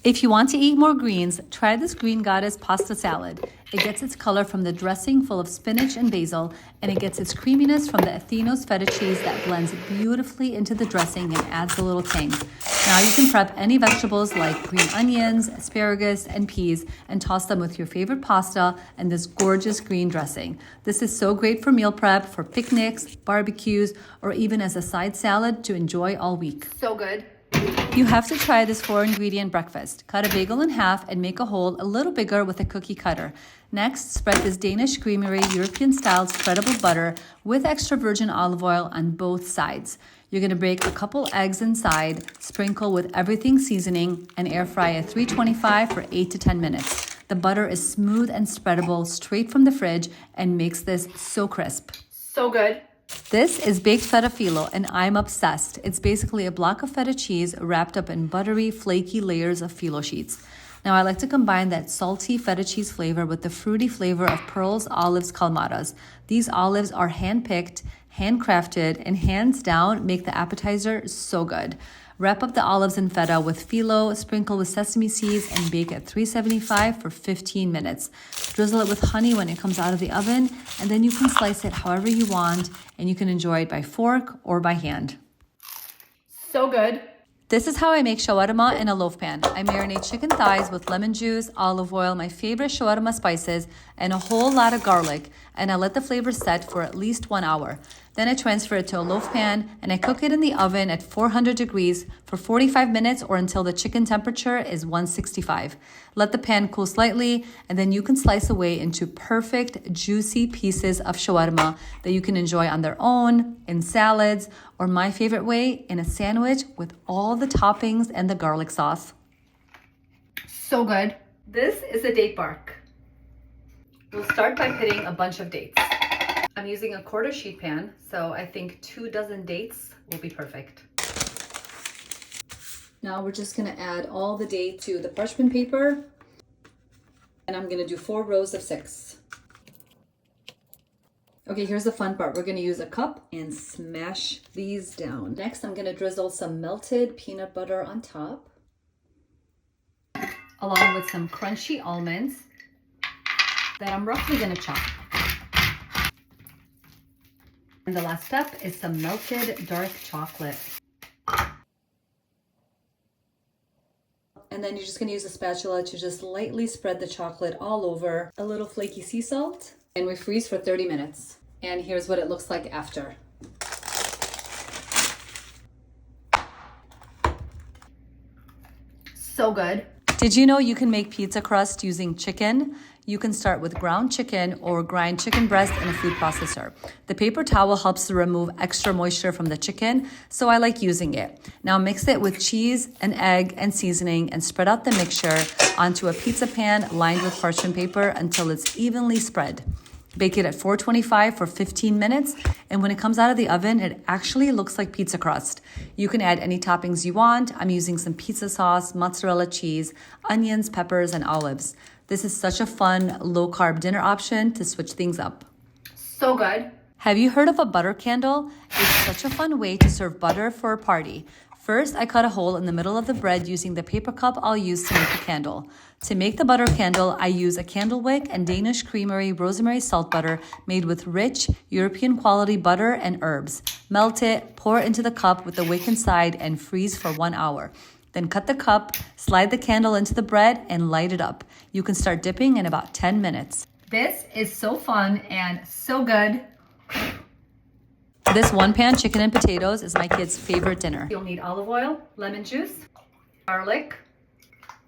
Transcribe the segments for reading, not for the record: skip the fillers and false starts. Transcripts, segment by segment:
If you want to eat more greens, try this Green Goddess pasta salad. It gets its color from the dressing full of spinach and basil, and it gets its creaminess from the Athenos feta cheese that blends beautifully into the dressing and adds a little tang. Now you can prep any vegetables like green onions, asparagus, and peas and toss them with your favorite pasta and this gorgeous green dressing. This is so great for meal prep, for picnics, barbecues, or even as a side salad to enjoy all week. So good. You have to try this 4-ingredient breakfast. Cut a bagel in half and make a hole a little bigger with a cookie cutter. Next, spread this Danish creamery European-style spreadable butter with extra virgin olive oil on both sides. You're going to break a couple eggs inside, sprinkle with everything seasoning, and air fry at 325 for 8 to 10 minutes. The butter is smooth and spreadable straight from the fridge and makes this so crisp. So good. This is baked feta phyllo, and I'm obsessed. It's basically a block of feta cheese wrapped up in buttery, flaky layers of phyllo sheets. Now, I like to combine that salty feta cheese flavor with the fruity flavor of Pearl's olives calmadas. These olives are hand-picked, handcrafted, and hands down make the appetizer so good. Wrap up the olives in feta with phyllo, sprinkle with sesame seeds, and bake at 375 for 15 minutes. Drizzle it with honey when it comes out of the oven, and then you can slice it however you want, and you can enjoy it by fork or by hand. So good. This is how I make shawarma in a loaf pan. I marinate chicken thighs with lemon juice, olive oil, my favorite shawarma spices, and a whole lot of garlic, and I let the flavor set for at least 1 hour. Then I transfer it to a loaf pan and I cook it in the oven at 400 degrees for 45 minutes or until the chicken temperature is 165. Let the pan cool slightly, and then you can slice away into perfect, juicy pieces of shawarma that you can enjoy on their own, in salads, or my favorite way, in a sandwich with all the toppings and the garlic sauce. So good. This is a date bark. We'll start by pitting a bunch of dates. I'm using a 1/4 sheet pan, so I think 2 dozen dates will be perfect. Now we're just gonna add all the dates to the parchment paper, and I'm gonna do 4 rows of 6. Okay, here's the fun part. We're gonna use a cup and smash these down. Next, I'm gonna drizzle some melted peanut butter on top, along with some crunchy almonds that I'm roughly gonna chop. And the last step is some melted dark chocolate. And then you're just gonna use a spatula to just lightly spread the chocolate all over, a little flaky sea salt, and we freeze for 30 minutes. And here's what it looks like after. So good. Did you know you can make pizza crust using chicken? You can start with ground chicken or grind chicken breast in a food processor. The paper towel helps to remove extra moisture from the chicken, so I like using it. Now mix it with cheese, an egg, and seasoning, and spread out the mixture onto a pizza pan lined with parchment paper until it's evenly spread. Bake it at 425 for 15 minutes, and when it comes out of the oven, it actually looks like pizza crust. You can add any toppings you want. I'm using some pizza sauce, mozzarella cheese, onions, peppers, and olives. This is such a fun, low-carb dinner option to switch things up. So good. Have you heard of a butter candle? It's such a fun way to serve butter for a party. First, I cut a hole in the middle of the bread using the paper cup I'll use to make a candle. To make the butter candle, I use a candle wick and Danish creamery rosemary salt butter made with rich European quality butter and herbs. Melt it, pour it into the cup with the wick inside, and freeze for 1 hour. Then cut the cup, slide the candle into the bread, and light it up. You can start dipping in about 10 minutes. This is so fun and so good. This 1-pan chicken and potatoes is my kids' favorite dinner. You'll need olive oil, lemon juice, garlic,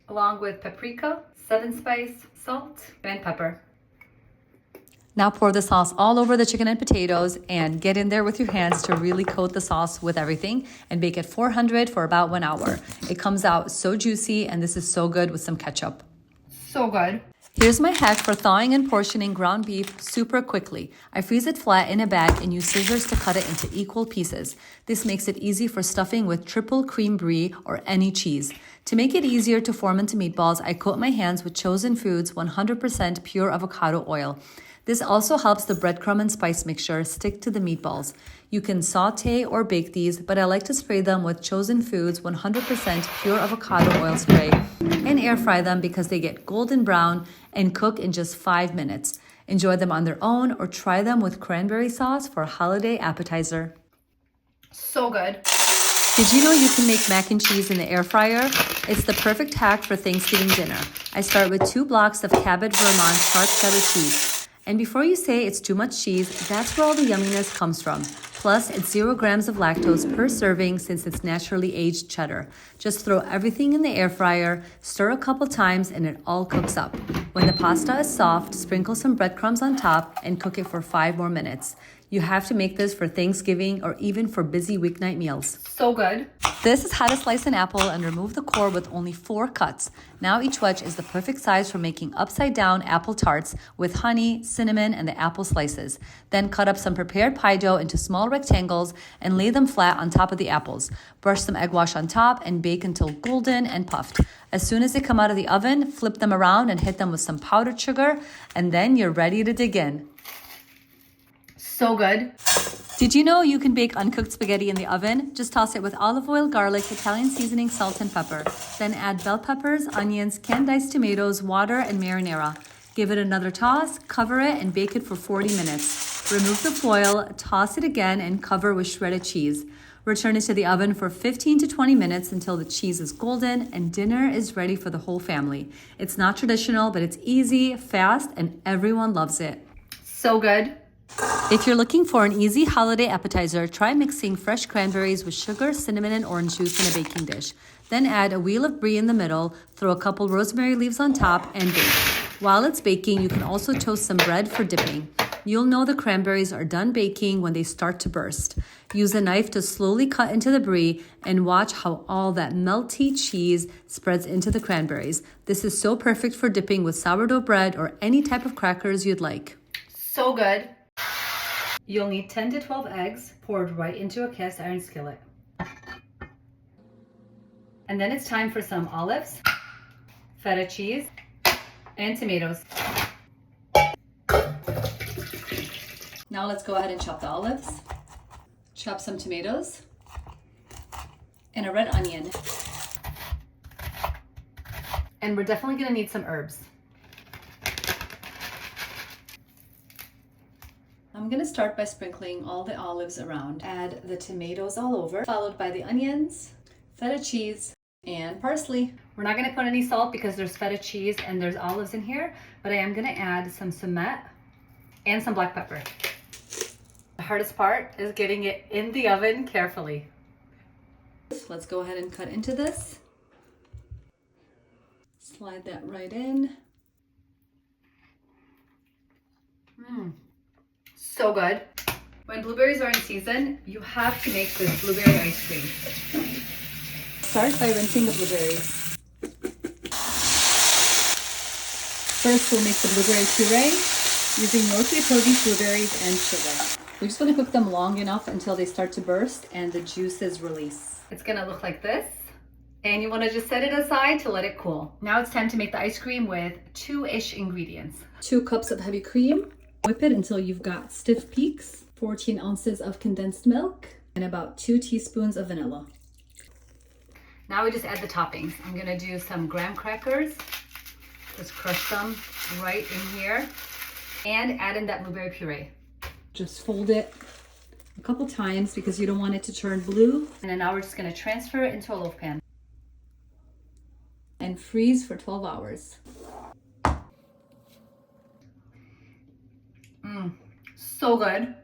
along with paprika, 7-spice, salt, and pepper. Now pour the sauce all over the chicken and potatoes and get in there with your hands to really coat the sauce with everything, and bake at 400 for about 1 hour. It comes out so juicy, and this is so good with some ketchup. So good. Here's my hack for thawing and portioning ground beef super quickly. I freeze it flat in a bag and use scissors to cut it into equal pieces. This makes it easy for stuffing with triple cream brie or any cheese. To make it easier to form into meatballs, I coat my hands with Chosen Foods 100% pure avocado oil. This also helps the breadcrumb and spice mixture stick to the meatballs. You can saute or bake these, but I like to spray them with Chosen Foods 100% pure avocado oil spray and air fry them because they get golden brown and cook in just 5 minutes. Enjoy them on their own or try them with cranberry sauce for a holiday appetizer. So good. Did you know you can make mac and cheese in the air fryer? It's the perfect hack for Thanksgiving dinner. I start with 2 blocks of Cabot Vermont sharp cheddar cheese. And before you say it's too much cheese, that's where all the yumminess comes from. Plus, it's 0 grams of lactose per serving since it's naturally aged cheddar. Just throw everything in the air fryer, stir a couple times, and it all cooks up. When the pasta is soft, sprinkle some breadcrumbs on top and cook it for 5 more minutes. You have to make this for Thanksgiving or even for busy weeknight meals. So good. This is how to slice an apple and remove the core with only 4 cuts. Now each wedge is the perfect size for making upside down apple tarts with honey, cinnamon, and the apple slices. Then cut up some prepared pie dough into small rectangles and lay them flat on top of the apples. Brush some egg wash on top and bake until golden and puffed. As soon as they come out of the oven, flip them around and hit them with some powdered sugar, and then you're ready to dig in. So good. Did you know you can bake uncooked spaghetti in the oven? Just toss it with olive oil, garlic, Italian seasoning, salt, and pepper. Then add bell peppers, onions, canned diced tomatoes, water, and marinara. Give it another toss, cover it, and bake it for 40 minutes. Remove the foil, toss it again, and cover with shredded cheese. Return it to the oven for 15 to 20 minutes until the cheese is golden and dinner is ready for the whole family. It's not traditional, but it's easy, fast, and everyone loves it. So good. If you're looking for an easy holiday appetizer, try mixing fresh cranberries with sugar, cinnamon, and orange juice in a baking dish. Then add a wheel of brie in the middle, throw a couple rosemary leaves on top, and bake. While it's baking, you can also toast some bread for dipping. You'll know the cranberries are done baking when they start to burst. Use a knife to slowly cut into the brie and watch how all that melty cheese spreads into the cranberries. This is so perfect for dipping with sourdough bread or any type of crackers you'd like. So good. You'll need 10 to 12 eggs poured right into a cast iron skillet. And then it's time for some olives, feta cheese, and tomatoes. Now let's go ahead and chop the olives, chop some tomatoes, and a red onion. And we're definitely gonna need some herbs. I'm gonna start by sprinkling all the olives around. Add the tomatoes all over, followed by the onions, feta cheese, and parsley. We're not gonna put any salt because there's feta cheese and there's olives in here, but I am gonna add some sumac and some black pepper. The hardest part is getting it in the oven carefully. Let's go ahead and cut into this. Slide that right in. So good. When blueberries are in season, you have to make this blueberry ice cream. Start by rinsing the blueberries. First, we'll make the blueberry puree using mostly produce blueberries and sugar. We just want to cook them long enough until they start to burst and the juices release. It's gonna look like this. And you wanna just set it aside to let it cool. Now it's time to make the ice cream with 2-ish ingredients. 2 cups of heavy cream. Whip it until you've got stiff peaks. 14 ounces of condensed milk and about 2 teaspoons of vanilla. Now we just add the toppings. I'm gonna do some graham crackers. Just crush them right in here and add in that blueberry puree. Just fold it a couple times because you don't want it to turn blue. And then now we're just gonna transfer it into a loaf pan. And freeze for 12 hours. So good.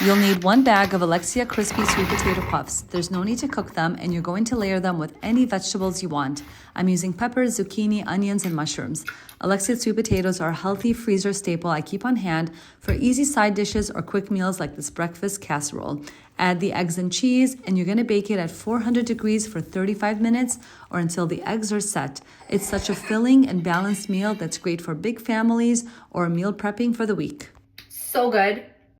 You'll need 1 bag of Alexia crispy sweet potato puffs. There's no need to cook them, and you're going to layer them with any vegetables you want. I'm using peppers, zucchini, onions, and mushrooms. Alexia sweet potatoes are a healthy freezer staple I keep on hand for easy side dishes or quick meals like this breakfast casserole. Add the eggs and cheese, and you're going to bake it at 400 degrees for 35 minutes or until the eggs are set. It's such a filling and balanced meal that's great for big families or meal prepping for the week. So good.